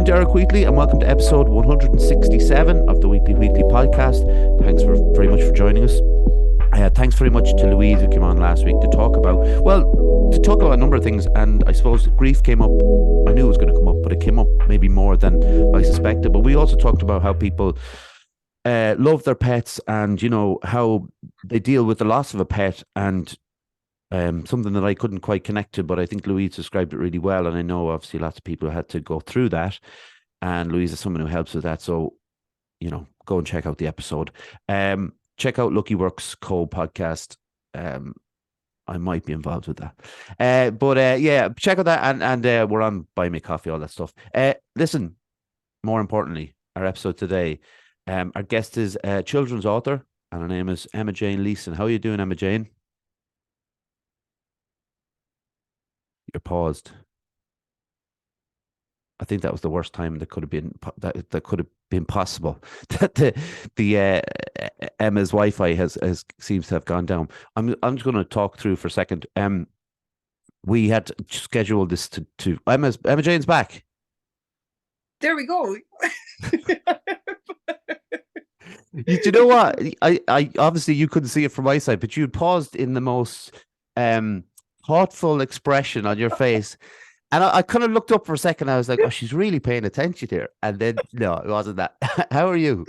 Derek Wheatley, and welcome to episode 167 of the Weekly podcast. Thanks very much for joining us. Thanks very much to Louise who came on last week to talk about a number of things, and I suppose grief came up. I knew it was going to come up, but it came up maybe more than I suspected. But we also talked about how people love their pets, and how they deal with the loss of a pet, and something that I couldn't quite connect to, but I think Louise described it really well, and I know obviously lots of people had to go through that, and Louise is someone who helps with that, so go and check out the episode. Check out Lucky Works co-podcast. I might be involved with that, but check out that, and we're on Buy Me Coffee, all that stuff. Listen, more importantly, our episode today, our guest is a children's author, and her name is Emma Jane Leeson. How are you doing, Emma Jane? You're paused. I think that was the worst time that could have been possible. That the Emma's Wi-Fi has seems to have gone down. I'm just going to talk through for a second. We had scheduled this to Emma Jane's back. There we go. You know what? I obviously you couldn't see it from my side, but you paused in the most thoughtful expression on your face. And I kind of looked up for a second. I was like, oh, she's really paying attention here. And then, no, it wasn't that. How are you?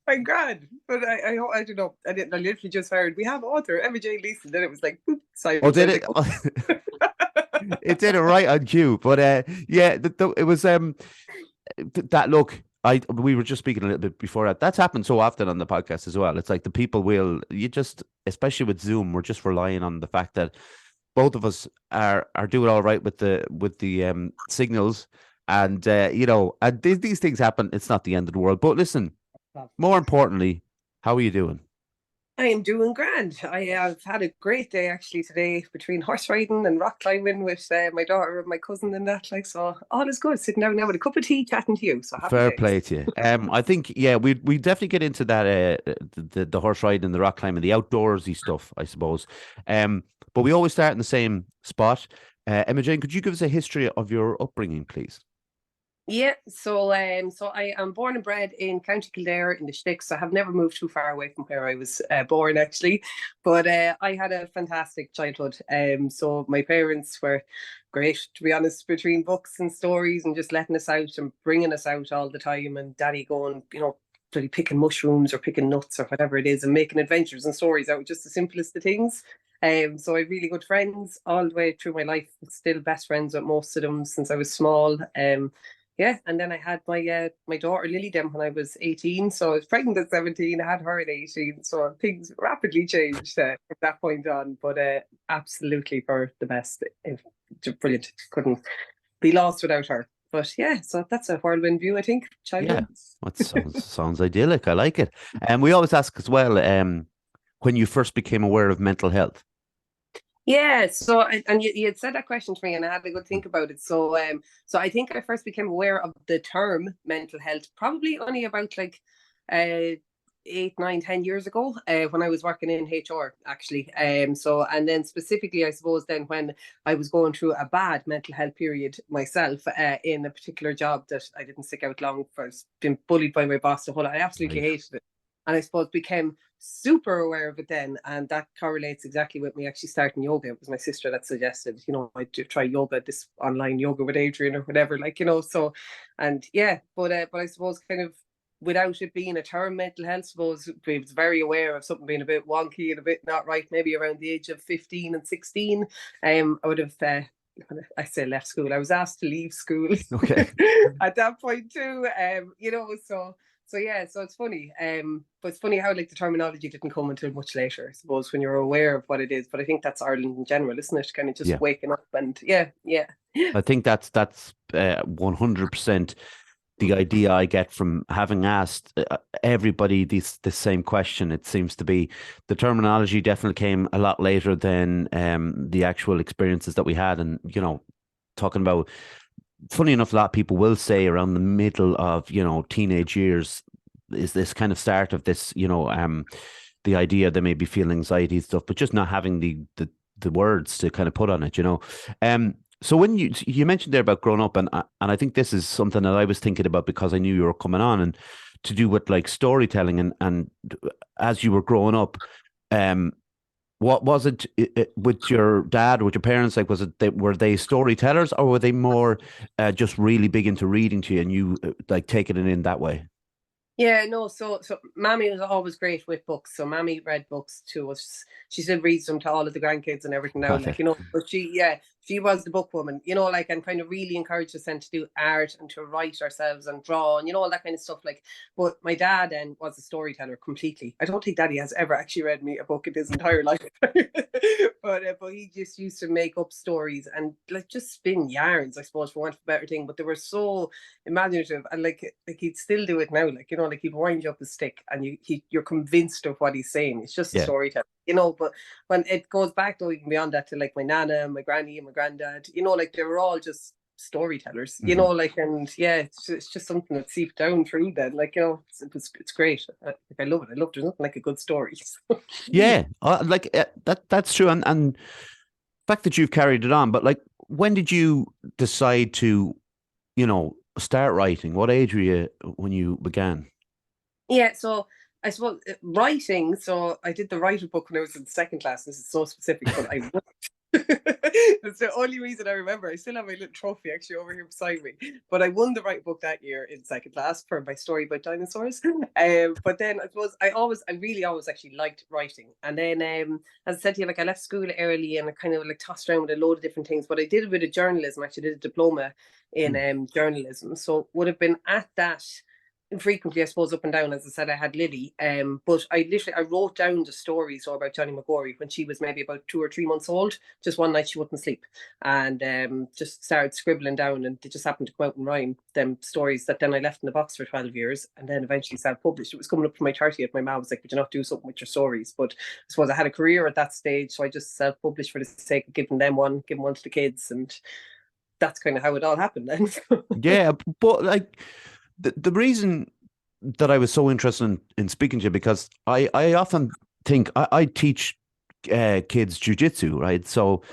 I'm glad. But I don't know. I literally just heard, we have author, Emma Jane Leeson. Then it was like, silence. Oh, did it? It did it right on cue. But it was that look. We were just speaking a little bit before that. That's happened so often on the podcast as well. It's like the people especially with Zoom, we're just relying on the fact that both of us are doing all right with the signals, and and these things happen. It's not the end of the world. But listen, more importantly, how are you doing? I am doing grand. I have had a great day actually today, between horse riding and rock climbing with my daughter and my cousin and that. So all is good. Sitting down now with a cup of tea, chatting to you. So fair play to you. I think we definitely get into that the horse riding, the rock climbing, the outdoorsy stuff, I suppose. But we always start in the same spot. Emma Jane, could you give us a history of your upbringing, please? Yeah, so I am born and bred in County Kildare in the Sticks. I have never moved too far away from where I was born, actually. But I had a fantastic childhood. So my parents were great, to be honest, between books and stories and just letting us out and bringing us out all the time. And Daddy going, bloody picking mushrooms or picking nuts or whatever it is, and making adventures and stories out of just the simplest of things. So I have really good friends all the way through my life. Still best friends with most of them since I was small. And then I had my daughter Lily then when I was 18. So I was pregnant at 17. I had her at 18. So things rapidly changed from that point on. But absolutely for the best. Brilliant. Couldn't be lost without her. But yeah, so that's a whirlwind view, I think. Childhood. Yeah, that sounds idyllic. I like it. And we always ask as well, when you first became aware of mental health. Yeah, so and you had said that question to me, and I had a good think about it. So I think I first became aware of the term mental health probably only about 8, 9, 10 years ago, when I was working in HR, actually. So, and then specifically, I suppose, then when I was going through a bad mental health period myself, in a particular job that I didn't stick out long for. I was being bullied by my boss the whole. I absolutely hated it. And I suppose became super aware of it then. And that correlates exactly with me actually starting yoga. It was my sister that suggested, I try yoga, this online yoga with Adrian or whatever, so, and yeah, but I suppose kind of without it being a term, mental health, I suppose I was very aware of something being a bit wonky and a bit not right, maybe around the age of 15 and 16. I would have, I say left school. I was asked to leave school at that point too, So yeah, so it's funny. But it's funny how the terminology didn't come until much later, I suppose, when you're aware of what it is. But I think that's Ireland in general, isn't it? Kind of just waking up and yeah. I think that's 100% the idea I get from having asked everybody the same question. It seems to be the terminology definitely came a lot later than the actual experiences that we had, and talking about. Funny enough, a lot of people will say around the middle of, teenage years is this kind of start of this, the idea they may be feeling anxiety and stuff, but just not having the words to kind of put on it, So when you mentioned there about growing up, and I think this is something that I was thinking about because I knew you were coming on and to do with like storytelling and as you were growing up, um, what was it with your dad, with your parents? Like, was it were they storytellers or were they more just really big into reading to you and you like taking it in that way? Yeah, no, so Mammy was always great with books. So Mammy read books to us. She still reads them to all of the grandkids and everything now, like, Okay. you know, but she was the book woman, you know, like, and kind of really encouraged us then to do art and to write ourselves and draw and, you know, all that kind of stuff. Like, but my dad then was a storyteller completely. I don't think Daddy has ever actually read me a book in his entire life. But he just used to make up stories and like just spin yarns, I suppose, for want of a better thing. But they were so imaginative and like he'd still do it now, like, you know, like he'd wind you up a stick and you're convinced of what he's saying. It's just a Yeah. storytelling, you know. But when it goes back though, even beyond that, to like my nana, my granny, and my granddad, you know, like they were all just storytellers, you Hmm. know, like, and yeah, it's just something that seeped down through then, like, you know, it's great. I love it. I love There's nothing like a good story. Yeah, like that's true, and the fact that you've carried it on. But like, when did you decide to, start writing? What age were you when you began? Yeah, so I suppose writing. So I did the writer book when I was in second class. This is so specific, but I That's the only reason I remember. I still have my little trophy actually over here beside me. But I won the right book that year in second class for my story about dinosaurs. But then I suppose I really always actually liked writing. And then, as I said to you, like I left school early and I kind of like tossed around with a load of different things. But I did a bit of journalism. Actually, did a diploma in Hmm. journalism. So would have been at that infrequently, I suppose, up and down. As I said, I had Lily, but I wrote down the stories about Johnny Mcgory when she was maybe about 2 or 3 months old. Just one night she wouldn't sleep, and just started scribbling down, and they just happened to come out and rhyme them stories that then I left in the box for 12 years, and then eventually self-published. It was coming up for my 30th. My mom was like, "Would you not do something with your stories?" But I suppose I had a career at that stage, so I just self-published for the sake of giving one to the kids, and that's kind of how it all happened then. Yeah, but like the reason that I was so interested in speaking to you because I often think I teach kids jujitsu, right? So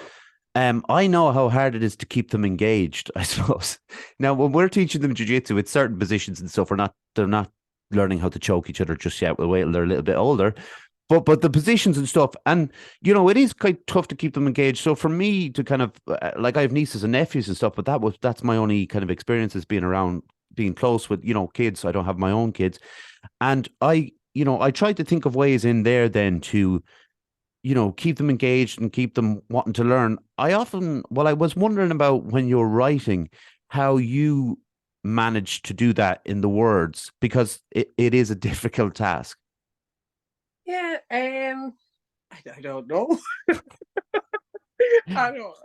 I know how hard it is to keep them engaged, I suppose. Now, when we're teaching them jujitsu, it's certain positions and stuff, they're not learning how to choke each other just yet. We'll wait till they're a little bit older. But the positions and stuff, and it is quite tough to keep them engaged. So for me to kind of like I have nieces and nephews and stuff, but that's my only kind of experiences being around, being close with kids. I don't have my own kids, and I tried to think of ways in there then to keep them engaged and keep them wanting to learn. I was wondering about when you're writing, how you manage to do that in the words, because it is a difficult task. Yeah, I don't know. I don't know.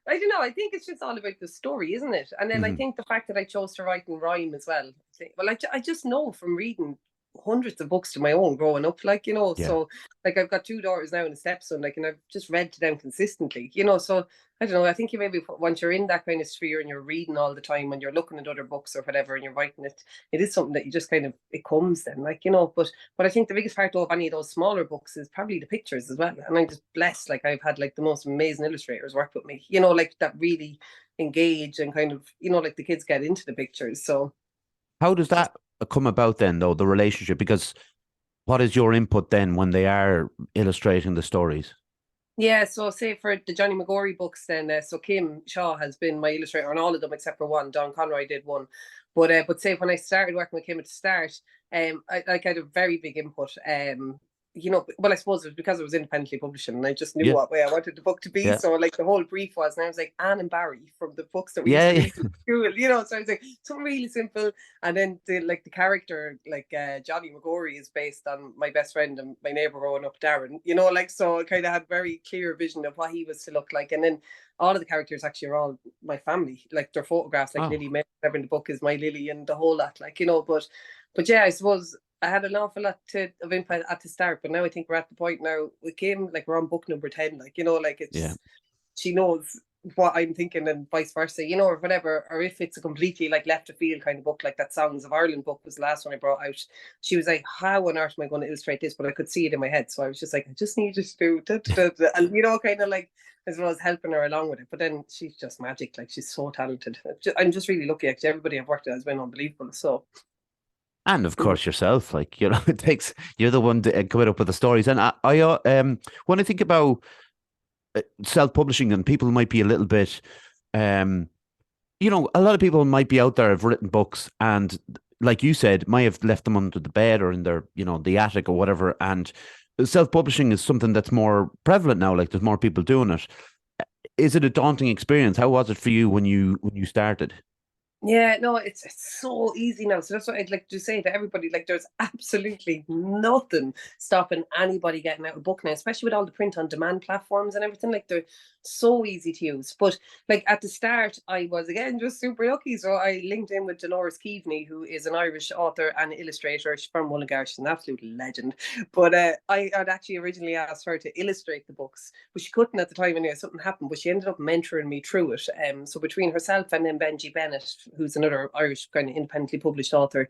I don't know. I think it's just all about the story, isn't it? And then I Hmm. think the fact that I chose to write and rhyme as well. I just know from reading hundreds of books to my own growing up, like, you know, Yeah. so like I've got two daughters now and a stepson, like, and I've just read to them consistently, you know, so I don't know. I think you maybe once you're in that kind of sphere and you're reading all the time and you're looking at other books or whatever and you're writing it, it is something that you just kind of, it comes then, like, you know, but I think the biggest part of any of those smaller books is probably the pictures as well. And I'm just blessed. Like I've had like the most amazing illustrators work with me, you know, like that really engage and kind of, you know, like the kids get into the pictures. So How does that come about then, though, the relationship? Because what is your input then when they are illustrating the stories? yeah, so say for the Johnny Mcgory books, then so Kim Shaw has been my illustrator on all of them except for one. Don Conroy did one, but say when I started working with Kim at the start, I had a very big input. You know, well, I suppose it was because I was independently publishing and I just knew Yeah, what way I wanted the book to be. yeah, So like the whole brief was, and I was like Anne and Barry from the books that we used yeah, to yeah. read in school, you know. So I was like something really simple, and then the character like Johnny Mcgory is based on my best friend and my neighbor growing up, Darren. You know, like so I kind of had very clear vision of what he was to look like, and then all of the characters actually are all my family. Like their photographs, like Oh, Lily May, whatever in the book is my Lily, and the whole lot, like, you know. But yeah, I suppose I had an awful lot of input at the start, but now I think we're at the point now with Kim, like we're on book number 10, like, you know, like yeah. it's she knows what I'm thinking and vice versa, you know, or whatever. Or if it's a completely like left of field kind of book, like that Songs of Ireland book was the last one I brought out. She was like, how on earth am I going to illustrate this? But I could see it in my head. So I was just like, I just need you to do and, you know, kind of like, as well as helping her along with it. But then she's just magic. Like, she's so talented. I'm just really lucky. Actually, everybody I've worked with has been unbelievable. So, And of course yourself, like, you know, it takes, you're the one to come up with the stories. And when I think about self-publishing, and people might be a little bit, you know, a lot of people might be out there have written books and, like you said, might have left them under the bed or in their, you know, the attic or whatever. And self-publishing is something that's more prevalent now. Like, there's more people doing it. Is it a daunting experience? How was it for you when you started? yeah, no, it's so easy now. So that's what I'd like to say to everybody. Like, there's absolutely nothing stopping anybody getting out a book now, especially with all the print on demand platforms and everything. Like, they're so easy to use. But like at the start, I was again just super lucky. So I linked in with Dolores Keaveney, who is an Irish author and illustrator. She's from Mullingar. She's an absolute legend. But I had actually originally asked her to illustrate the books, but she couldn't at the time. Anyway, something happened, but she ended up mentoring me through it. So between herself and then Benji Bennett, who's another Irish kind of independently published author,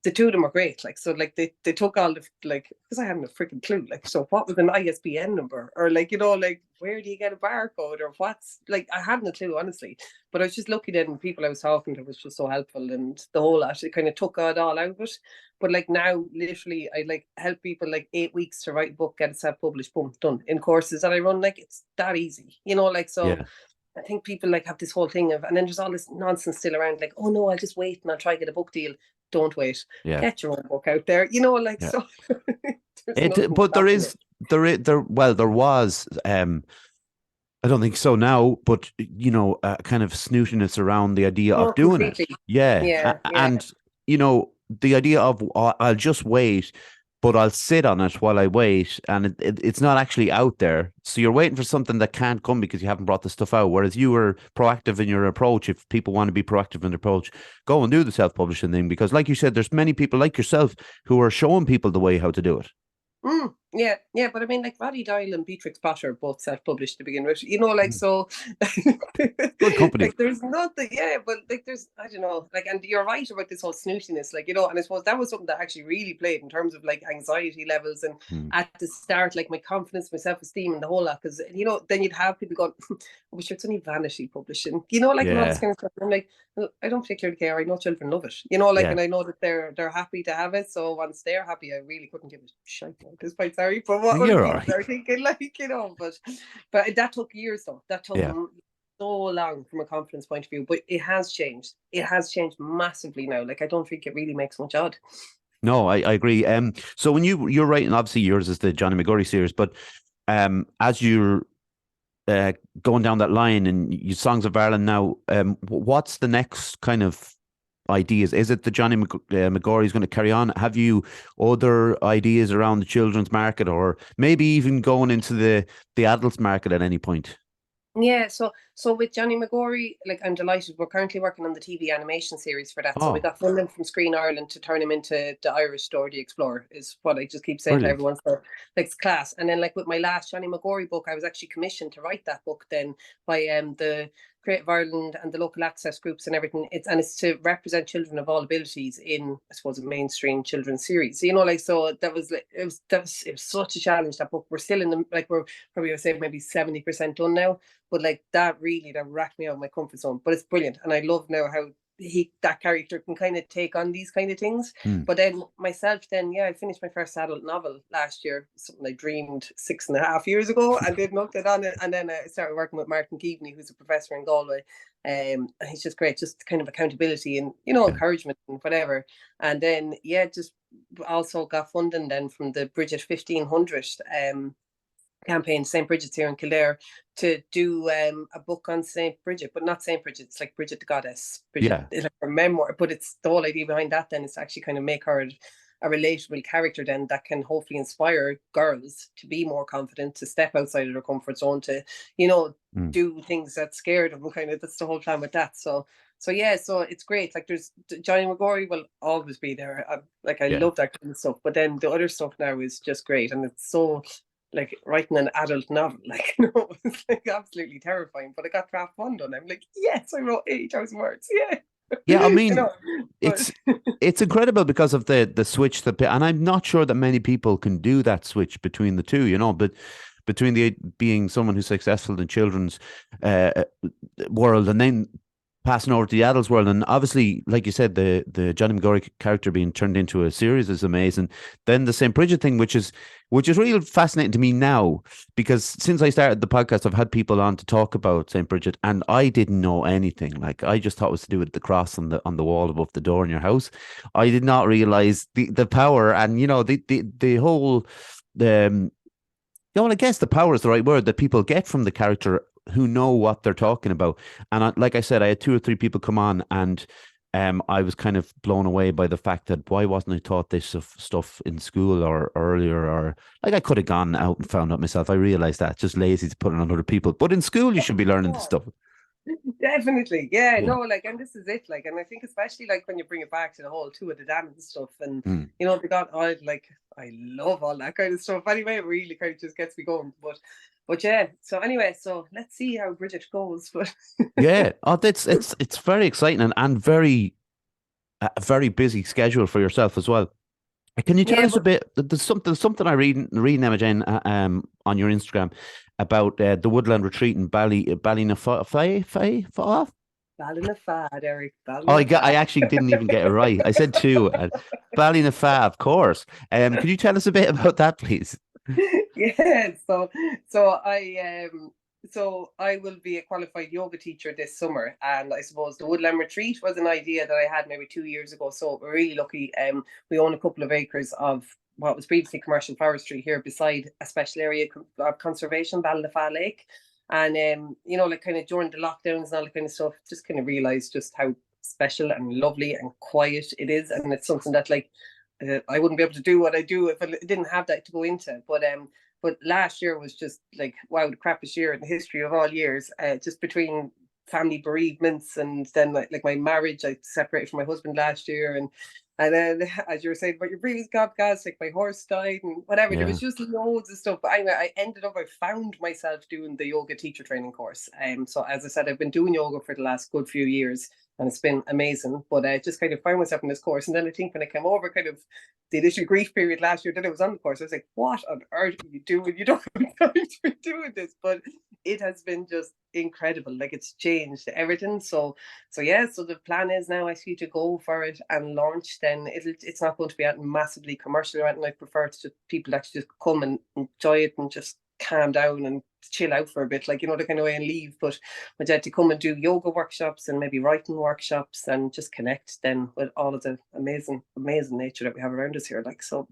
the two of them are great. Like, so like they took all the, like, because I hadn't a freaking clue. Like, so what was an ISBN number, or like, you know, like, where do you get a barcode, or what's, like, I hadn't a clue, honestly. But I was just lucky then the people I was talking to was just so helpful, and the whole lot, it kind of took it all out of it. But like now, literally, I like help people like 8 weeks to write a book, get it self-published, boom, done, in courses that I run. Like, it's that easy, you know, like, so Yeah. I think people like have this whole thing of, and then there's all this nonsense still around, like, oh no, I'll just wait and I'll try to get a book deal. Don't wait. Yeah. Get your own book out there. You know, like, Yeah. so there's nothing But there stopping is, well, there was, I don't think so now, but, you know, kind of snootiness around the idea Oh, of doing it. completely. Yeah. Yeah, yeah. And, you know, the idea of, I'll just wait, but I'll sit on it while I wait. And it's not actually out there. So you're waiting for something that can't come because you haven't brought the stuff out. Whereas you were proactive in your approach. If people want to be proactive in their approach, go and do the self-publishing thing. Because like you said, there's many people like yourself who are showing people the way how to do it. Yeah, yeah, but I mean, like, Roddy Doyle and Beatrix Potter both self-published to begin with, you know, like, Mm. so Good company. like, there's nothing, yeah, but like, there's, I don't know, like, and you're right about this whole snootiness, like, you know, and I suppose that was something that actually really played in terms of like anxiety levels, and Mm. at the start, like, my confidence, my self-esteem, and the whole lot, because, you know, then you'd have people going, oh, sure, it's only vanity publishing, you know, like, and all this Yeah. kind of stuff. And I'm like, well, I don't particularly care. I know children love it, you know, like, Yeah. and I know that they're happy to have it. So once they're happy, I really couldn't give a shit at this point. Sorry, but what other You're all people right. are thinking, like, you know, but that took years, though. That took Yeah. so long from a confidence point of view. But it has changed. It has changed massively now. Like, I don't think it really makes much odd. No, I agree. So when you're writing, obviously yours is the Johnny Mcgory series, but as you're going down that line and you Songs of Ireland now, what's the next kind of ideas? Is it the Johnny Mcgory is going to carry on? Have you other ideas around the children's market, or maybe even going into the adults market at any point? Yeah, so with Johnny Mcgory, like, I'm delighted. We're currently working on the TV animation series for that. So we Oh, got funding from Screen Ireland to turn him into the Irish Story the Explorer, is what I just keep saying to brilliant. everyone. So, like, it's class. And then, like, with my last Johnny Mcgory book, I was actually commissioned to write that book then by the Creative Ireland and the local access groups and everything. It's to represent children of all abilities in, I suppose, a mainstream children's series. You know, like, so that was like, it was such a challenge, that book. We're still in the, like, we're probably, I would say, maybe 70% done now. But like, that really, that racked me out of my comfort zone. But it's brilliant, and I love now how that character can kind of take on these kind of things. Hmm. But then myself, then, yeah, I finished my first adult novel last year, something I dreamed 6.5 years ago, and did not get on it. And then I started working with Martin Keaveney, who's a professor in Galway. And he's just great, just kind of accountability and, you know, Yeah. encouragement and whatever. And then, yeah, just also got funding then from the Bridget 1500 campaign, St. Bridget's here in Kildare, to do a book on St. Bridget, but not St. Bridget. It's like Bridget the Goddess. Bridget, Yeah. it's like her memoir, but it's the whole idea behind that then is to actually kind of make her a relatable character then that can hopefully inspire girls to be more confident, to step outside of their comfort zone, to, you know, Hmm. do things that scared them, kind of. That's the whole plan with that. So yeah, so it's great. Like, there's Johnny Mcgory will always be there. I Yeah. love that kind of stuff. But then the other stuff now is just great, and it's so like writing an adult novel. Like, no, it was like absolutely terrifying. But I got draft one done. I'm like, yes, I wrote 80,000 words. Yeah. Yeah, I You mean, know, but it's incredible because of the switch and I'm not sure that many people can do that switch between the two, but between the being someone who's successful in children's uh, world and then passing over to the adults world, and obviously, like you said, the Johnny Mcgory character being turned into a series is amazing. Then the St. Bridget thing, which is really fascinating to me now, because since I started the podcast, I've had people on to talk about St. Bridget, and I didn't know anything. Like, I just thought it was to do with the cross on the wall above the door in your house. I did not realize the power, and the whole I guess the power is the right word that people get from the character who know what they're talking about. And like I said, I had two or three people come on, and I was kind of blown away by the fact that why wasn't I taught this stuff in school or earlier, or like I could have gone out and found out myself. I realized that just lazy to put it on other people. But in school, you should be learning this yeah. stuff. Definitely. Yeah, Yeah. no, like, and this is it. Like, and I think especially like when you bring it back to the whole two of the dam and stuff, and Mm. they got all like, I love all that kind of stuff. Anyway, it really kind of just gets me going. But yeah. So anyway, so let's see how Bridget goes. But Yeah. Oh, it's very exciting and very a very busy schedule for yourself as well. Can you tell yeah, us a but bit? There's something I reading Imogen on your Instagram about the Woodland retreat in Ballynafagh. Ballynafagh, Derek, Oh, I Ballynafagh. actually didn't even get it right. I said two. Ballynafagh, of course. Can you tell us a bit about that, please? Yeah, so I will be a qualified yoga teacher this summer, and I suppose the Woodland retreat was an idea that I had maybe 2 years ago. So we're really lucky. We own a couple of acres of what was previously commercial forestry here beside a special area of conservation, Ballynafagh Lake. And like kind of during the lockdowns and all that kind of stuff, just kind of realized just how special and lovely and quiet it is, and it's something that like I wouldn't be able to do what I do if I didn't have that to go into. But last year was just like, wow, the crappiest year in the history of all years. Just between family bereavements and then like my marriage, I separated from my husband last year, and then as you were saying about your previous podcast, like my horse died and whatever. There Yeah. was just loads of stuff. But anyway, I found myself doing the yoga teacher training course. So as I said, I've been doing yoga for the last good few years, and it's been amazing. But I just kind of found myself in this course, and then I think when I came over, kind of the initial grief period last year, then I was on the course. I was like, "What on earth are you doing? You don't have time to be doing this." But it has been just incredible. Like, it's changed everything. So yeah. So the plan is now actually to go for it and launch. Then it's not going to be out massively commercial or anything. I prefer to just people that just come and enjoy it and just calm down and chill out for a bit, like, the kind of way, and leave. But dad to come and do yoga workshops and maybe writing workshops and just connect then with all of the amazing nature that we have around us here. Like, so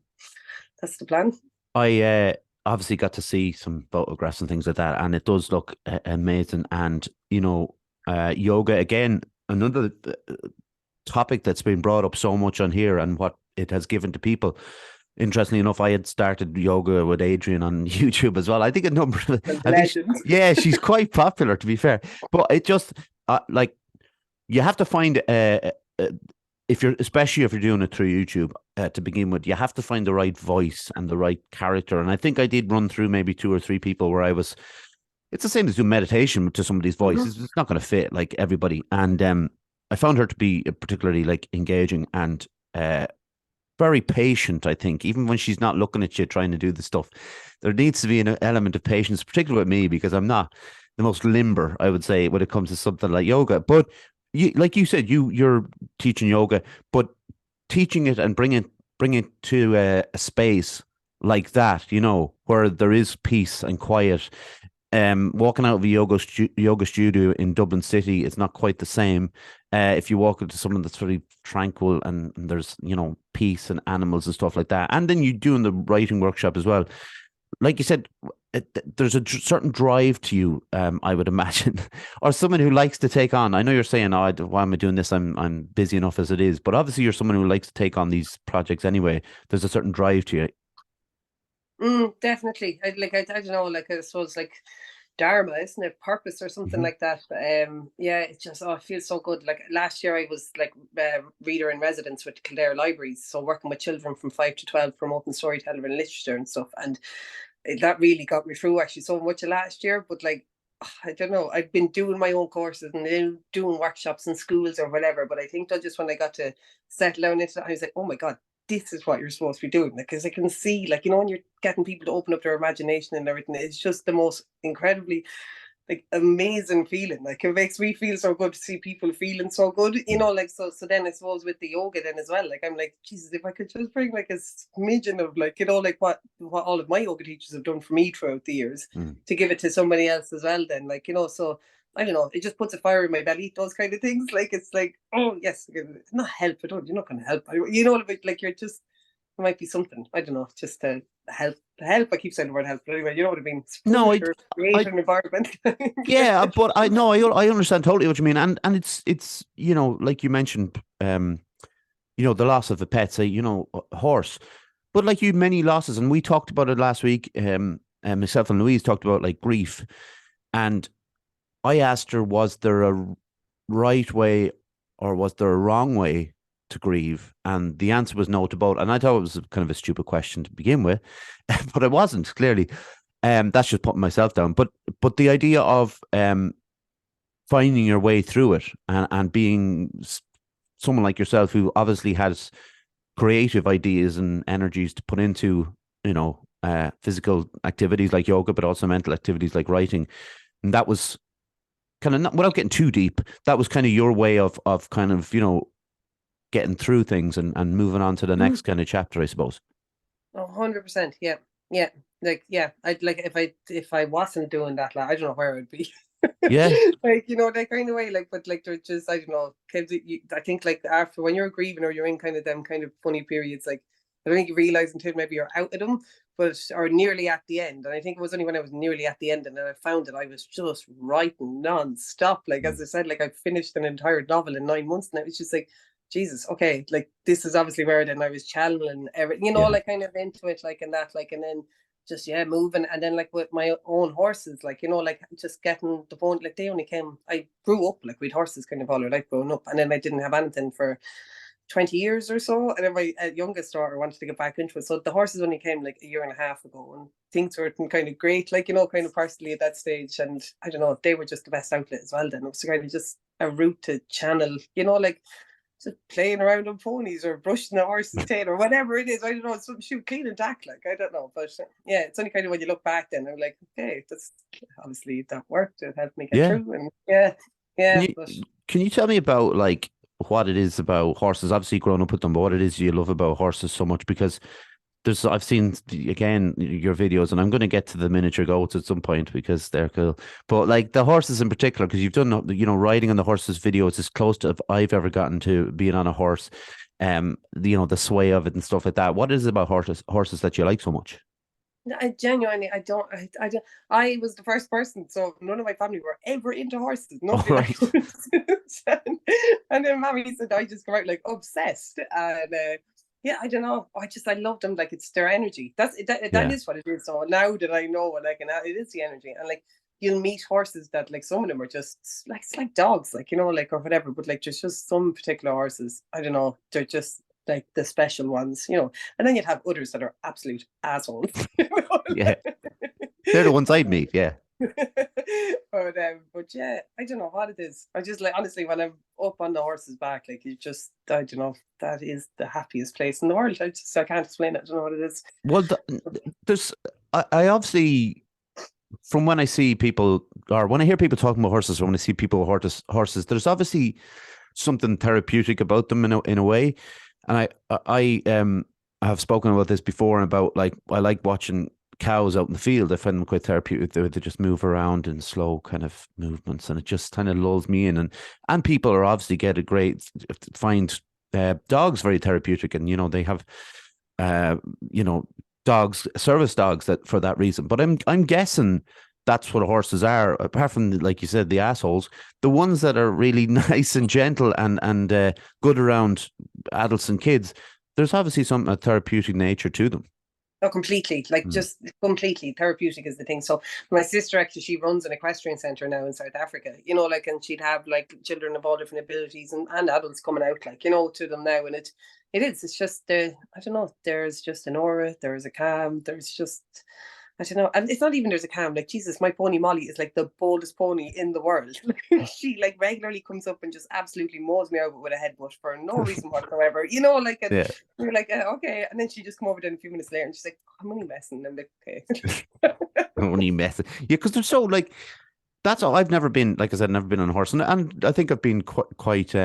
that's the plan. I obviously got to see some photographs and things like that, and it does look amazing. And yoga again, another topic that's been brought up so much on here, and what it has given to people. Interestingly enough, I had started yoga with Adrian on YouTube as well. I think a number of, The I think, legend. yeah, she's quite popular to be fair. But it just like you have to find if you're especially if you're doing it through YouTube to begin with, you have to find the right voice and the right character. And I think I did run through maybe two or three people where I was. It's the same as doing meditation to somebody's voice. Mhm. It's not going to fit like everybody. And I found her to be particularly like engaging and very patient. I think even when she's not looking at you trying to do the stuff, there needs to be an element of patience, particularly with me because I'm not the most limber, I would say, when it comes to something like yoga. But like you said, you're teaching yoga, but teaching it and bring it to a space like that, where there is peace and quiet. Walking out of a yoga studio in Dublin City, it's not quite the same. If you walk into someone that's very tranquil and there's peace and animals and stuff like that, and then you doing the writing workshop as well. Like you said, there's a certain drive to you, I would imagine, or someone who likes to take on. I know you're saying, "Oh, why am I doing this? I'm busy enough as it is." But obviously, you're someone who likes to take on these projects anyway. There's a certain drive to you. Definitely. I don't know, like, I suppose, like, dharma, isn't it? Purpose or something Hmm. like that. Yeah, it just, it feels so good. Like, last year I was like reader in residence with Kildare Libraries, so working with children from 5 to 12, promoting storytelling and literature and stuff. And that really got me through actually so much of last year. But like, I don't know, I've been doing my own courses and then doing workshops in schools or whatever. But I think that just when I got to settle down into it, I was like, oh my God, this is what you're supposed to be doing. Because I can see, like, when you're getting people to open up their imagination and everything, it's just the most incredibly like amazing feeling. Like it makes me feel so good to see people feeling so good, like so then I suppose with the yoga then as well, like I'm like, Jesus, if I could just bring like a smidgen of like, like what all of my yoga teachers have done for me throughout the years to give it to somebody else as well then, like, so I don't know, it just puts a fire in my belly, those kind of things. Like it's like, oh yes, it's not help at all, you're not going to help, like you're just, it might be something, I don't know, just to help. I keep saying the word help, but anyway, you know what I mean. No, Create an environment. yeah, but I know I understand totally what you mean, and it's like you mentioned, the loss of a pet, say a horse, but like you many losses, and we talked about it last week. And myself and Louise talked about like grief, and I asked her, was there a right way or was there a wrong way to grieve? And the answer was no to both. And I thought it was kind of a stupid question to begin with, but it wasn't, clearly. That's just putting myself down. But the idea of finding your way through it and being someone like yourself who obviously has creative ideas and energies to put into, physical activities like yoga, but also mental activities like writing. And that was kind of, not, without getting too deep, that was kind of your way of kind of, getting through things and moving on to the next kind of chapter, I suppose. 100%. Yeah. Yeah. Like, yeah, I'd like if I wasn't doing that, like, I don't know where I'd be. Yeah. Like, that kind of way, like, but like, they're just, I don't know, I think like after when you're grieving or you're in kind of them kind of funny periods, like, I don't think you realize until maybe you're out of them, or nearly at the end. And I think it was only when I was nearly at the end and then I found that I was just writing non-stop. Like, as I said, like I finished an entire novel in 9 months, and it was just like, Jesus, okay, like this is obviously where then I was channeling everything, like kind of into it, like, and that, like, and then just, moving. And then like with my own horses, like, like just getting the phone, like they only came, I grew up, like we'd horses kind of all our life growing up. And then I didn't have anything for 20 years or so. And then my youngest daughter wanted to get back into it. So the horses only came like a year and a half ago, and things were kind of great, like, kind of personally at that stage. And I don't know, they were just the best outlet as well then. It was kind of just a route to channel, like, just playing around on ponies or brushing the horse's tail or whatever it is. I don't know. It's something clean and dark, like, I don't know. But yeah, it's only kind of when you look back then, I'm like, okay, that's obviously that worked. It helped me get through. And yeah. Can you tell me about like what it is about horses? Obviously, growing up with them, but what it is you love about horses so much? Because I've seen again your videos, and I'm going to get to the miniature goats at some point because they're cool. But like the horses in particular, because you've done, riding on the horses videos is close to I've ever gotten to being on a horse. The sway of it and stuff like that. What is it about horses that you like so much? I genuinely, I don't. I was the first person, so none of my family were ever into horses. Nobody liked horses. And then Mommy said I just come out like obsessed, and yeah, I don't know. I love them. Like, it's their energy. That is what it is. So now that I know, like, and it is the energy. And like, you'll meet horses that, like, some of them are just like, it's like dogs, like, like, or whatever. But like, there's just some particular horses, I don't know, they're just like the special ones, And then you'd have others that are absolute assholes. Yeah, they're the ones I'd meet. Yeah. But yeah, I don't know what it is. I just, like, honestly, when I'm up on the horse's back, like, you just, I don't know, that is the happiest place in the world. I can't explain it. I don't know what it is. Well, I obviously, from when I see people, or when I hear people talking about horses, or when I see people with horses, there's obviously something therapeutic about them in a way. And I have spoken about this before, about like, I like watching cows out in the field. I find them quite therapeutic. They just move around in slow kind of movements, and it just kind of lulls me in. And people are obviously find dogs very therapeutic, and they have dogs, service dogs, that for that reason. But I'm guessing that's what horses are, apart from, like you said, the assholes, the ones that are really nice and gentle and good around adults and kids. There's obviously a therapeutic nature to them. Oh, completely. Like, just completely therapeutic is the thing. So my sister, actually, she runs an equestrian center now in South Africa, like, and she'd have like children of all different abilities and adults coming out, like, to them now. And it's just I don't know, there's just an aura, there's a calm, there's just, I don't know. And it's not even there's a cam. Like, Jesus, my pony Molly is like the boldest pony in the world. She like regularly comes up and just absolutely mows me out with a headbutt for no reason whatsoever. You know, like, and Yeah. you're like, okay. And then she just come over then a few minutes later and she's like, I'm only messing. And I'm like, okay. Only method. Yeah, because they're so like, that's all. I've never been, like I said, never been on a horse. And I think I've been quite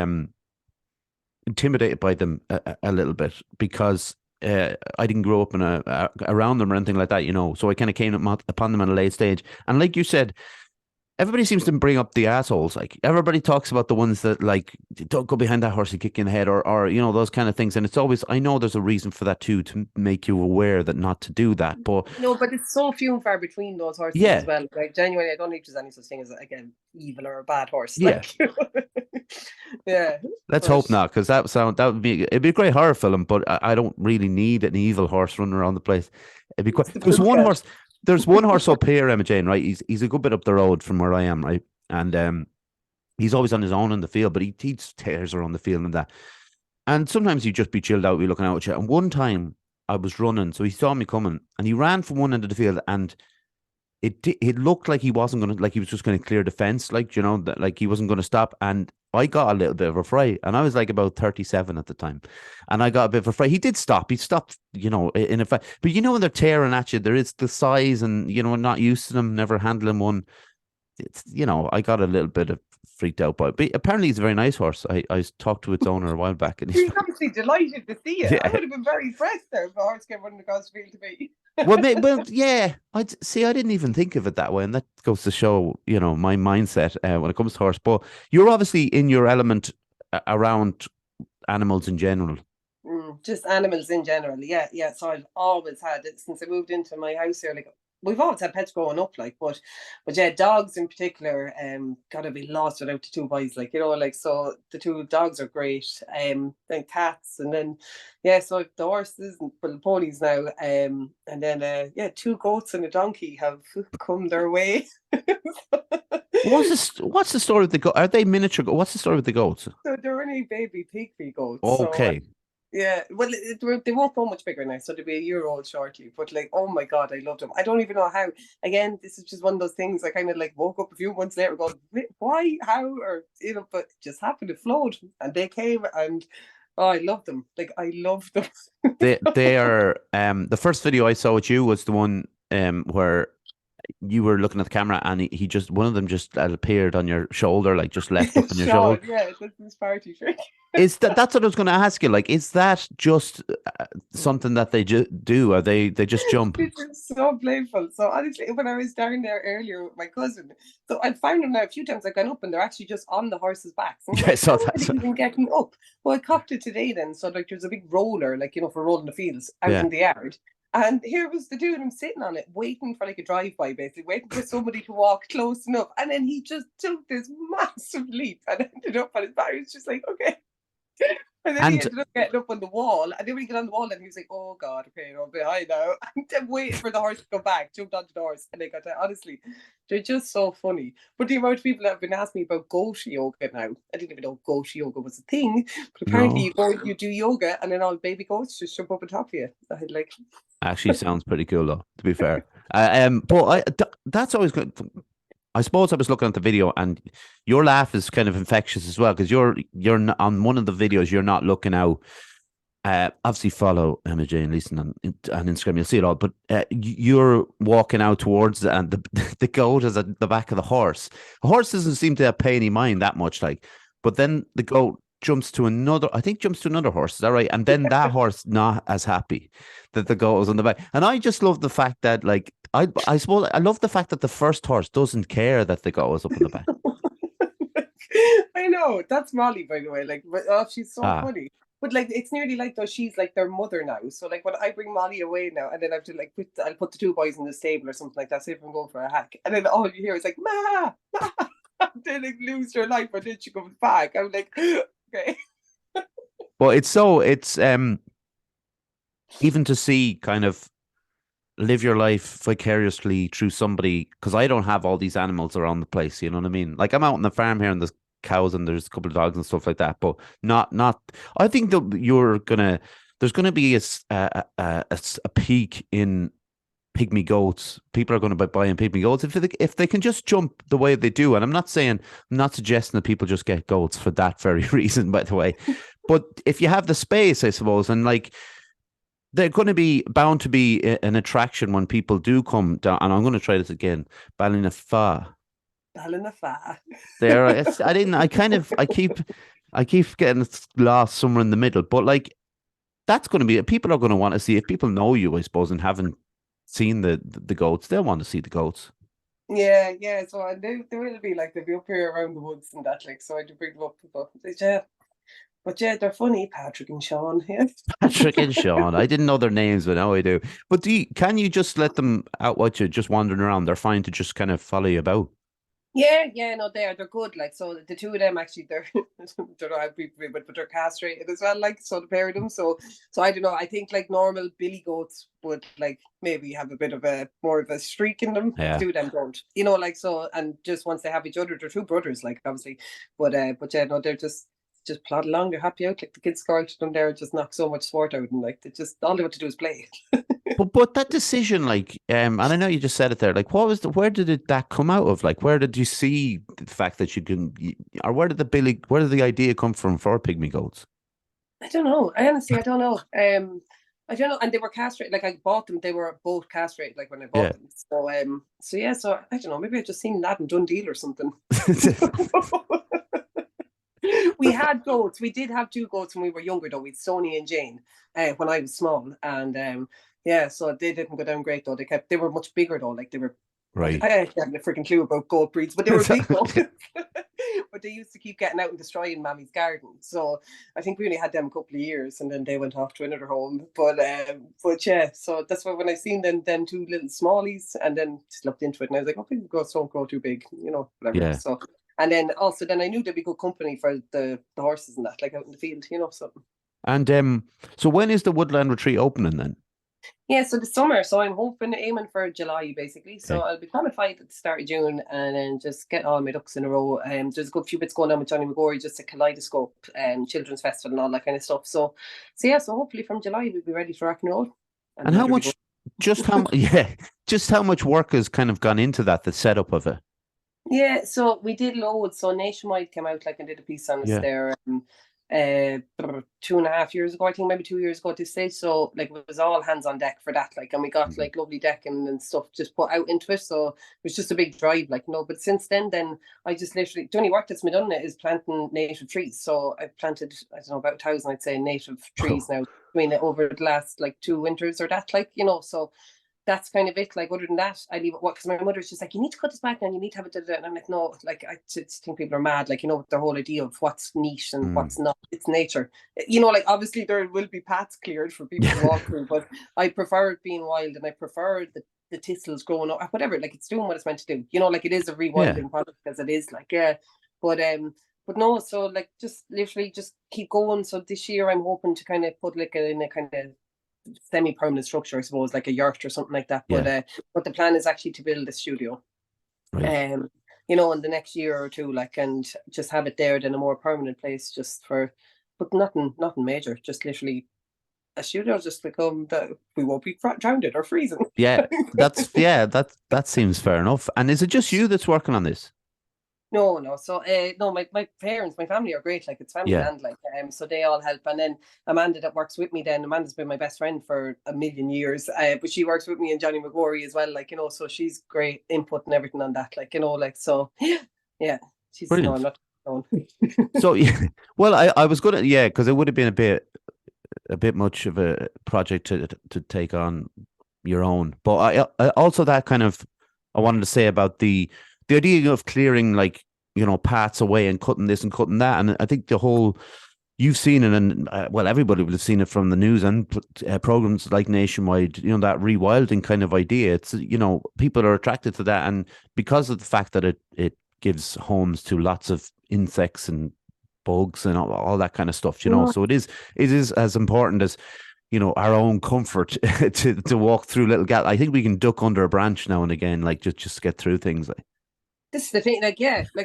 intimidated by them a little bit because I didn't grow up in around them or anything like that, you know. So I kind of came upon them at a late stage. And like you said, everybody seems to bring up the assholes. Like everybody talks about the ones that like don't go behind that horse and kick you in the head, or you know, those kind of things. And it's always, I know there's a reason for that too, to make you aware that not to do that. But no, but it's so few and far between those horses yeah, as well. Like genuinely, I don't think there's any such thing as again evil or a bad horse. yeah. Like, yeah. Let's But hope not, because it'd be a great horror film. But I don't really need an evil horse running around the place. It'd be quite. There's one horse. There's one horse up here, Emma Jane. Right, he's a good bit up the road from where I am. Right, and he's always on his own in the field, but he tears around the field and that. And sometimes he'd just be chilled out, be looking out at you. And one time I was running, so he saw me coming, and he ran from one end of the field, and it looked like he wasn't going to, like he was just going to clear the fence, like, you know, that like he wasn't going to stop. And I got a little bit of a fray, and I was like about 37 at the time, and I got a bit of a fray. He did stop. He stopped, you know, in effect. But you know, when they're tearing at you, there is the size, and you know, not used to them, never handling one. It's, you know, I got a little bit of freaked out by it. But apparently, he's a very nice horse. I talked to its owner a while back, and he's obviously delighted to see it. Yeah. I would have been very impressed there if a horse came running across the field to me. well, yeah. I'd see. I didn't even think of it that way, and that goes to show, you know, my mindset when it comes to horse. But you're obviously in your element around animals in general. Just animals in general, yeah. So I've always had it since I moved into my house here. Like we've always had pets growing up, like, but yeah, dogs in particular, gotta be lost without the two boys, like, you know, like, so the two dogs are great, then cats, and then yeah, so the horses and the ponies now, and then yeah, two goats and a donkey have come their way. What's the story of the goat? Are they miniature? What's the story with the goats? So they're only baby Pygmy goats. Okay. So, yeah, well, they won't go much bigger now, so they'll be a year old shortly. But like, oh my God, I love them. I don't even know how. Again, this is just one of those things. I kind of like woke up a few months later, going, why, how, or you know, but it just happened to float, and they came, and oh, I love them. Like, I love them. They are. The first video I saw with you was the one where you were looking at the camera, and he just, one of them just appeared on your shoulder, like just left up on your shoulder. Yeah, that's his party trick. That's what I was going to ask you. Like, is that just something that they do? Are they just jump? It's so playful. So honestly, when I was down there earlier with my cousin, so I found them now a few times. I've gone up and they're actually just on the horse's backs. Yeah, I saw that. Even getting up. Well, I copped it today then. So like, there's a big roller, like, you know, for rolling the fields out in the yard. And here was the dude, I'm sitting on it, waiting for like a drive-by, basically, waiting for somebody to walk close enough. And then he just took this massive leap and ended up on his back. He was just like, okay. And then he ended up getting up on the wall. And then when he got on the wall, and he was like, oh God, okay, I'm behind now. And then waiting for the horse to come back, jumped onto the horse. And they got to, honestly, they're just so funny. But the amount of people that have been asking me about goat yoga now, I didn't even know goat yoga was a thing. But apparently you do yoga, and then all baby goats just jump up on top of you. I had like... Actually sounds pretty cool, though, to be fair. But that's always good. I suppose I was looking at the video, and your laugh is kind of infectious as well, because you're on one of the videos. You're not looking out. Obviously, follow Emma Jane Leeson on Instagram. You'll see it all. But you're walking out towards and the goat is at the back of the horse. The horse doesn't seem to pay any mind that much, like. But then the goat jumps to another horse. Is that right? And then that horse not as happy that the goat was on the back. And I just love the fact that, like, I suppose I love the fact that the first horse doesn't care that the goat is up on the back. I know, that's Molly, by the way. Like, oh, she's so funny. But like, it's nearly like though she's like their mother now. So like, when I bring Molly away now, and then I have to like I'll put the two boys in the stable or something like that. Say if I'm going for a hack, and then all you hear is like, "Ma, ma." They like lose their life, and then she comes back. I'm like, okay. Well, it's even to see kind of live your life vicariously through somebody, because I don't have all these animals around the place, you know what I mean? Like, I'm out on the farm here and there's cows and there's a couple of dogs and stuff like that, but not I think that there's gonna be a peak in pygmy goats. People are going to be buying pygmy goats if they can just jump the way they do. And I'm not suggesting that people just get goats for that very reason, by the way. But if you have the space, I suppose, and like they're going to be bound to be an attraction when people do come down. And I'm going to try this again. Ballynafagh. Ballynafagh. There, I keep getting lost somewhere in the middle. But like that's going to be people are going to want to see if people know you, I suppose, and haven't seen the goats. They'll want to see the goats. Yeah. So they will be like they'll be up here around the woods and that. Like so, I do bring them up. But yeah, they're funny, Patrick and Sean. Yeah. Patrick and Sean. I didn't know their names, but now I do. But can you just let them out watch you just wandering around? They're fine to just kind of follow you about. Yeah, no, they're good. Like so, the two of them actually, they're I don't know how people feel, but they're castrated as well. Like so, the pair of them. So I don't know. I think like normal billy goats would like maybe have a bit of a more of a streak in them. Yeah. Two of them don't. You know, like so, and just once they have each other, they're two brothers. Like obviously, but yeah, no, they're just plod along. They're happy out. Like the kids go out to them there, just knock so much sport out, and like they just all they want to do is play. But that decision, like, and I know you just said it there, like, where did that come out of? Like, where did you see the fact that or where did the idea come from for pygmy goats? I don't know. I don't know. I don't know. And they were castrated. Like I bought them, they were both castrated. Like when I bought them. So yeah. So I don't know. Maybe I just seen that in Dundee or something. We had goats. We did have two goats when we were younger, though. We'd Sony and Jane when I was small, and yeah. So they didn't go down great though. They were much bigger though. Like they were. Right. I haven't a freaking clue about goat breeds, but they were big though. But they used to keep getting out and destroying Mammy's garden. So I think we only had them a couple of years, and then they went off to another home. But yeah, so that's why when I seen them two little smallies, and then just looked into it, and I was like, okay, goats don't grow too big, whatever. Yeah. So and then also I knew they'd be good company for the horses and that, like out in the field, so. And so when is the Woodland retreat opening then? Yeah, so the summer. So I'm aiming for July, basically. So I'll be qualified at the start of June and then just get all my ducks in a row. There's a good few bits going on with Johnny Mcgory, just a kaleidoscope and children's festival and all that kind of stuff. So yeah, so hopefully from July we'll be ready for rock and roll. And how much, just how much work has kind of gone into the setup of it? Yeah, so we did loads. So Nationwide came out and did a piece on us there. 2.5 years ago, I think maybe 2 years ago at this stage. So like it was all hands on deck for that. Like, and we got like lovely decking and stuff just put out into it. So it was just a big drive, but since then I just literally the only work that's been done is planting native trees. So I've planted, I don't know, about 1,000, I'd say, native trees now between it over the last 2 winters or that, so that's kind of it. Like other than that, I leave it because my mother's just like, you need to cut this back and you need to have it. And I'm like, no, like I just think people are mad. Like, the whole idea of what's niche and what's not. It's nature. Like obviously there will be paths cleared for people to walk through, but I prefer it being wild and I prefer the thistles growing up, whatever. Like it's doing what it's meant to do. Like it is a rewilding product as it is. Like but no. So like just literally just keep going. So this year I'm hoping to kind of put in a kind of semi-permanent structure, I suppose, like a yurt or something like that. But the plan is actually to build a studio, in the next year or two, and just have it there in a more permanent place, but nothing major, just literally a studio, just become that we won't be drowned or freezing. Yeah, that seems fair enough. And is it just you that's working on this? No. So no, my parents, my family are great. Like it's family land, so they all help. And then Amanda that works with me, Amanda's been my best friend for a million years. But she works with me and Johnny Mcgory as well. So she's great input and everything on that. So yeah, she's brilliant. I'm not known. So well, I was gonna because it would have been a bit much of a project to take on your own. But I also that kind of I wanted to say about the idea of clearing paths away and cutting this and cutting that. And I think you've seen it, and everybody will have seen it from the news and programs like Nationwide, that rewilding kind of idea. It's, people are attracted to that. And because of the fact that it gives homes to lots of insects and bugs and all that kind of stuff, so it is as important as, our own comfort to walk through little gaps. I think we can duck under a branch now and again, just get through things. This is the thing, and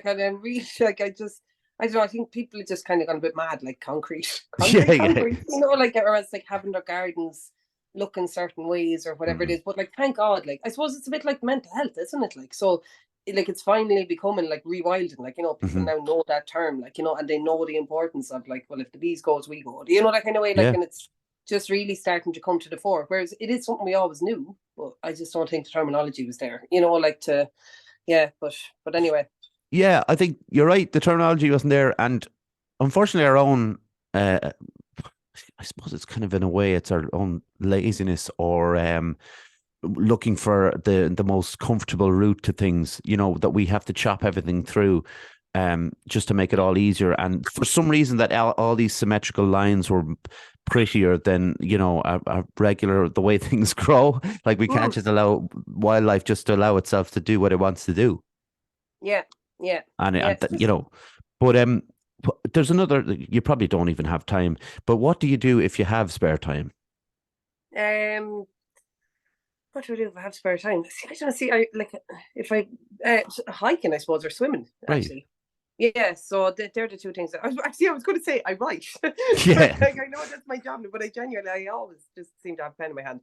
I'm really I don't know, I think people are just kind of gone a bit mad, concrete. Concrete. Or else having their gardens looking certain ways or whatever it is. But like, thank God, like I suppose it's a bit like mental health, isn't it? Like, so like it's finally becoming like rewilding, like, you know, people now know that term, like, you know, and they know the importance of like, well, if the bees goes, we go, you know, that kind of way, like, and it's just really starting to come to the fore, whereas it is something we always knew, but I just don't think the terminology was there, you know, like to, but anyway. Yeah, I think you're right. The terminology wasn't there, and unfortunately our own, I suppose it's kind of in a way it's our own laziness or looking for the most comfortable route to things, you know, that we have to chop everything through just to make it all easier. And for some reason that all these symmetrical lines were prettier than, you know, a regular, the way things grow. Like we can't just allow wildlife just to allow itself to do what it wants to do. Yeah. And you know, but there's another, you probably don't even have time, but what do you do if you have spare time? What do I do if I have spare time? I don't see. I like if I hiking, I suppose, or swimming. Actually, yeah. So they're the two things. I was going to say I write. Yeah, like, I know that's my job, but I always just seem to have a pen in my hand.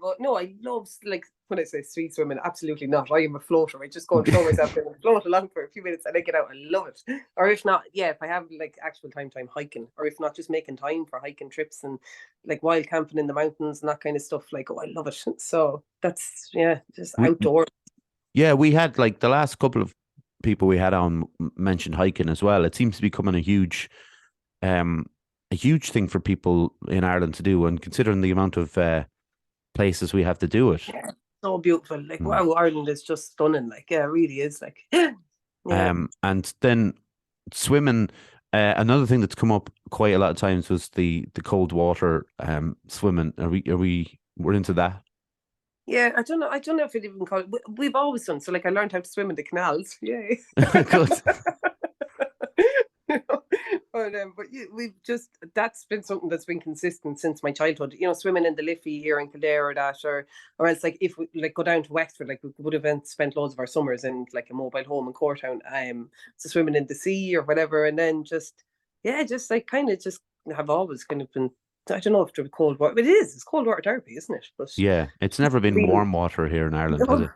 But no, I love, like, when I say street swimming, absolutely not. I am a floater. I just go and throw myself in and float along for a few minutes and I get out. I love it. Or if not, if I have like actual time hiking, or if not, just making time for hiking trips and like wild camping in the mountains and that kind of stuff. Like, oh, I love it. So that's just outdoor. Yeah, we had like the last couple of people we had on mentioned hiking as well. It seems to be becoming a huge thing for people in Ireland to do, and considering the amount of places we have to do it. Yeah, so beautiful. Like, wow, Ireland is just stunning. Like, yeah, it really is. Like, and then swimming. Another thing that's come up quite a lot of times was the cold water swimming. We're into that? Yeah, I don't know if it even called. We've always done. So like, I learned how to swim in the canals. Yay! Good. But we've just, that's been something that's been consistent since my childhood. You know, swimming in the Liffey here in Kildare or that, or else like if we like go down to Wexford, like we would have spent loads of our summers in like a mobile home in Courtown, so swimming in the sea or whatever, and then just like kind of just have always kind of been. I don't know if it's cold water, but it's cold water therapy, isn't it? But yeah, it's never been warm water here in Ireland, has it?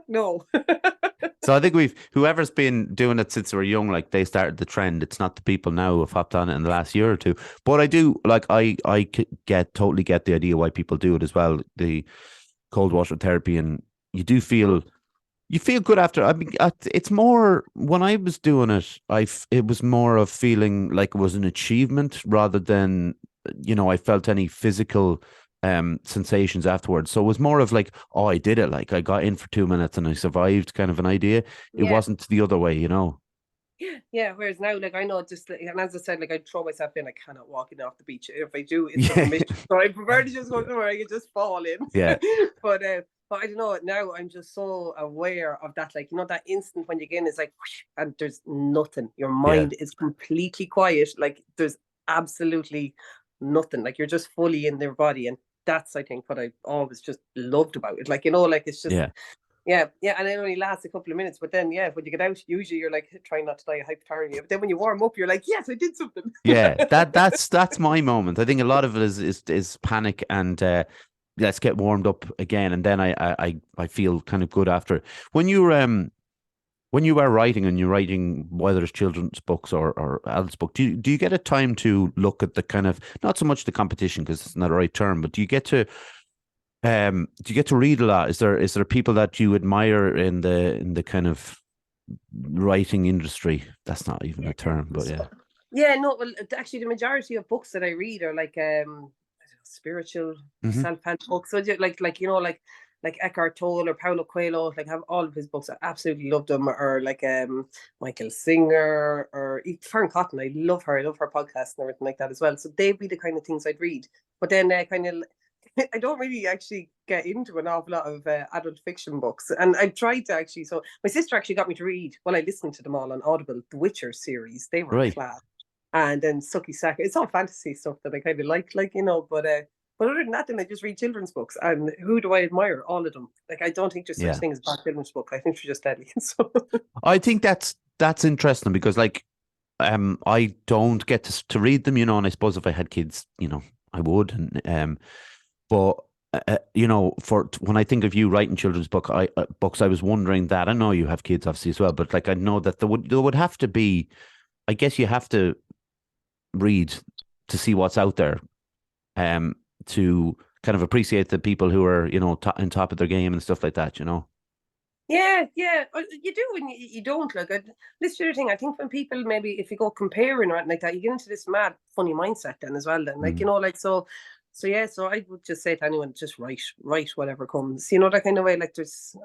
No. So I think whoever's been doing it since they were young, like they started the trend. It's not the people now who have hopped on it in the last year or two. But I do, like, I totally get the idea why people do it as well. The cold water therapy, and you feel good after. I mean, it's more, when I was doing it, it was more of feeling like it was an achievement rather than, you know, I felt any physical sensations afterwards. So it was more of like, oh, I did it. Like I got in for 2 minutes and I survived, kind of an idea. It wasn't the other way, you know. Yeah, whereas now, like, I know, just like, and as I said, like, I throw myself in. I cannot walk in off the beach. If I do, it's a mission. So I prefer to just go somewhere I can just fall in. Yeah. But I don't know. Now I'm just so aware of that. Like, you know, that instant when you get in is like, whoosh, and there's nothing. Your mind is completely quiet. Like, there's absolutely nothing. Like, you're just fully in their body, and that's, I think, what I always just loved about it. Like, you know, like, it's just yeah, and it only lasts a couple of minutes, but then when you get out, usually you're like trying not to die of hypothermia. But then when you warm up, you're like, yes, I did something. Yeah, that's my moment. I think a lot of it is panic and let's get warmed up again, and then I feel kind of good after. When you are writing, and you're writing whether it's children's books or adults book, do you get a time to look at the kind of, not so much the competition because it's not the right term, but do you get to read a lot? Is there people that you admire in the kind of writing industry? That's not even a term, but yeah. Yeah, no, well, actually, the majority of books that I read are like spiritual self-help books. So like you know, like Eckhart Tolle or Paulo Coelho, like, have all of his books. I absolutely love them. Or like Michael Singer or Fern Cotton. I love her. I love her podcast and everything like that as well. So they'd be the kind of things I'd read. But then kind of, I don't really actually get into an awful lot of adult fiction books. And I've tried to actually. So my sister actually got me to read, I listened to them all on Audible, the Witcher series. They were class. And then Suki Saka. It's all fantasy stuff that I kind of like, you know, but other than that, then I just read children's books. And who do I admire? All of them. Like, I don't think there's such thing as bad children's book. I think they're just deadly. So I think that's interesting because, like, I don't get to read them, you know, and I suppose if I had kids, you know, I would. And But for when I think of you writing children's books, I was wondering that. I know you have kids obviously as well, but like I know that there would have to be. I guess you have to read to see what's out there, to kind of appreciate the people who are on top of their game and stuff like that. Yeah, yeah, you do and you don't. Like, this is the thing. I think when people, maybe if you go comparing or anything like that, you get into this mad, funny mindset then as well. Then, like, like so yeah. So I would just say to anyone, just write whatever comes. That kind of way. Like,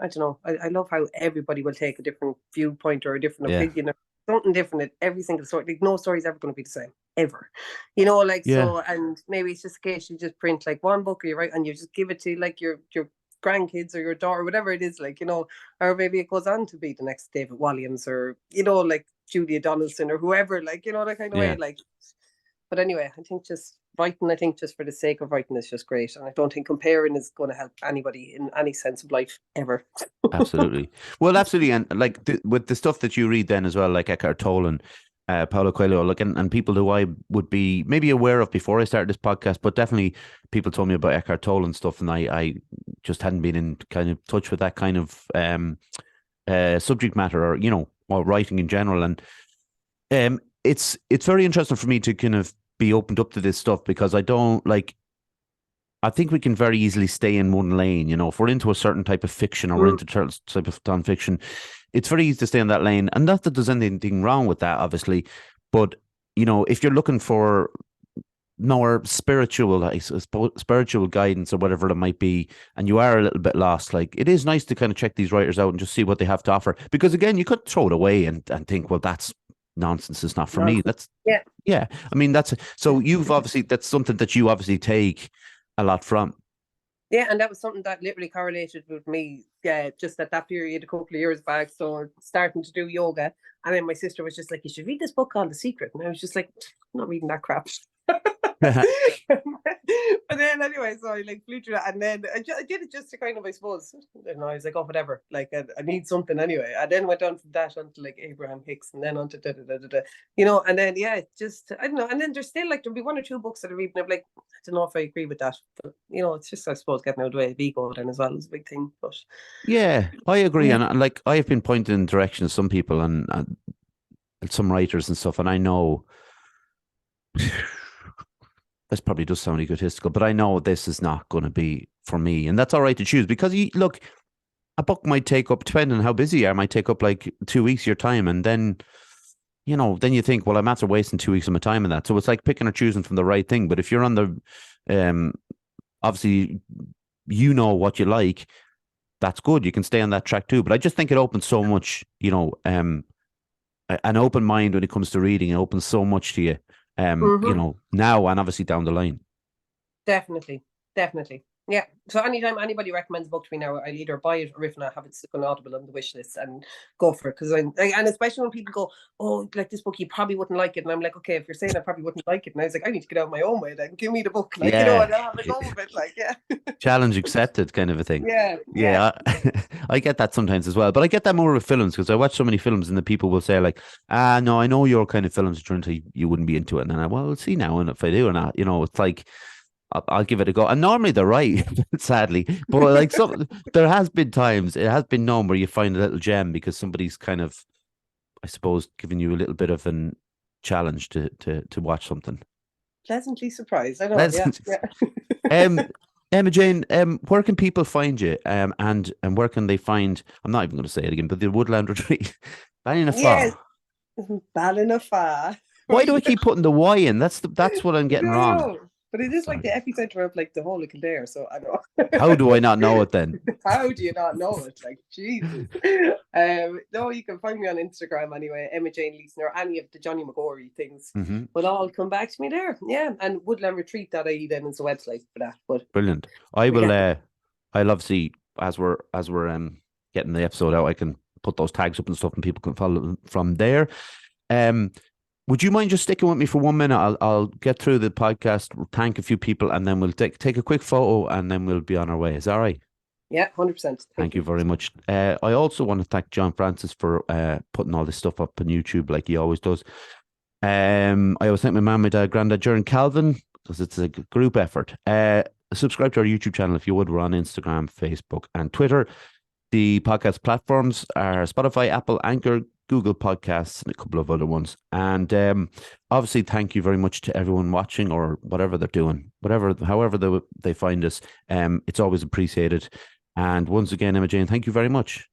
I don't know. I love how everybody will take a different viewpoint or a different Yeah, opinion or something different at every single story. Like, no story is ever going to be the same ever. Like, yeah, so. And maybe it's just a case you just print like one book or you write and you just give it to like your grandkids or your daughter, whatever it is, like, or maybe it goes on to be the next David Walliams or, like Julia Donaldson or whoever, like, that kind of yeah. way. Like, but anyway, I think just writing, just for the sake of writing is just great. And I don't think comparing is going to help anybody in any sense of life ever. Absolutely. Well, absolutely. And like with the stuff that you read then as well, like Eckhart Tolle and Paulo Coelho, like, and people who I would be maybe aware of before I started this podcast, but definitely people told me about Eckhart Tolle and stuff. And I just hadn't been in kind of touch with that kind of subject matter or writing in general. And it's very interesting for me to kind of be opened up to this stuff because I think we can very easily stay in one lane. If we're into a certain type of fiction or we're into a certain type of non-fiction, it's very easy to stay in that lane. And not that there's anything wrong with that, obviously. But, if you're looking for more spiritual guidance or whatever it might be, and you are a little bit lost, like, it is nice to kind of check these writers out and just see what they have to offer. Because again, you could throw it away and think, well, that's nonsense. It's not for me. That's, yeah. I mean, so that's something that you obviously take a lot from. Yeah, and that was something that literally correlated with me, just at that period a couple of years back. So starting to do yoga, and then my sister was just like, "You should read this book called The Secret," and I was just like, "I'm not reading that crap." But then anyway, so I like flew through that, and then I did it just to kind of, I suppose, I I was like, oh, whatever, like I need something anyway. I then went on from that onto like Abraham Hicks, and then onto and then just I don't know, and then there's still like there'll be one or two books that I read, and I'm like, I don't know if I agree with that, but it's just, I suppose, getting out of the way of ego then as well is a big thing. But Yeah, I agree, and like I have been pointed in direction of some people and some writers and stuff, and I know this probably does sound egotistical, but I know this is not going to be for me, and that's all right to choose because look, a book might take up, depending on how busy you are, might take up like 2 weeks of your time, and then then you think, well, I'm after wasting 2 weeks of my time in that. So it's like picking or choosing from the right thing. But if you're on the, obviously, what you like, that's good. You can stay on that track too. But I just think it opens so much, an open mind when it comes to reading. It opens so much to you, now and obviously down the line. Definitely. Yeah. So anytime anybody recommends a book to me now, I'll either buy it or if not, have it stuck on Audible on the wish list and go for it. Because and especially when people go, oh, like this book, you probably wouldn't like it. And I'm like, okay, if you're saying I probably wouldn't like it. And I was like, I need to get out of my own way then. Give me the book. Like, and I'll have a go of it. Like, yeah. Challenge accepted kind of a thing. Yeah. I get that sometimes as well. But I get that more with films because I watch so many films and the people will say like, no, I know your kind of films, you wouldn't be into it. And then we'll see now. And if I do or not, it's like, I'll give it a go. And normally they're right, sadly. But like there has been times, it has been known where you find a little gem because somebody's kind of, I suppose, giving you a little bit of a challenge to watch something. Pleasantly surprised. I know. Yeah. Emma Jane, where can people find you? And where can they find? I'm not even going to say it again, but the Woodland Retreat, Ballynafagh. Yes, Ballynafagh. Why do I keep putting the Y in? That's what I'm getting wrong. But it is like the epicenter of like the whole of Kildare, so I don't know. How do I not know it then? How do you not know it? Like, Jesus. No, you can find me on Instagram anyway, Emma Jane Leeson, or any of the Johnny Mcgory things. But all come back to me there. Yeah. And woodlandretreat.ie then is the website for that. But brilliant. I will I'll obviously as we're getting the episode out, I can put those tags up and stuff and people can follow them from there. Would you mind just sticking with me for 1 minute? I'll get through the podcast, thank a few people, and then we'll take a quick photo, and then we'll be on our way. Is that all right? Yeah, 100%. Thank you very much. I also want to thank John Francis for putting all this stuff up on YouTube like he always does. I always thank my mum, my dad, granddad, Jaron Calvin, because it's a group effort. subscribe to our YouTube channel if you would. We're on Instagram, Facebook, and Twitter. The podcast platforms are Spotify, Apple, Anchor, Google Podcasts, and a couple of other ones. And obviously, thank you very much to everyone watching or whatever they're doing, however they find us. It's always appreciated. And once again, Emma Jane, thank you very much.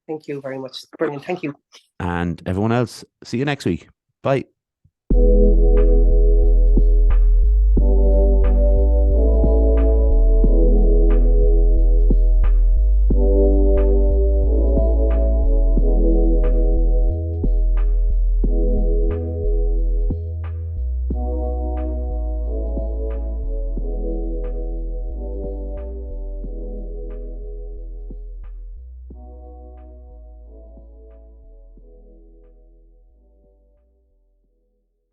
Thank you very much. Brilliant. Thank you. And everyone else, see you next week. Bye.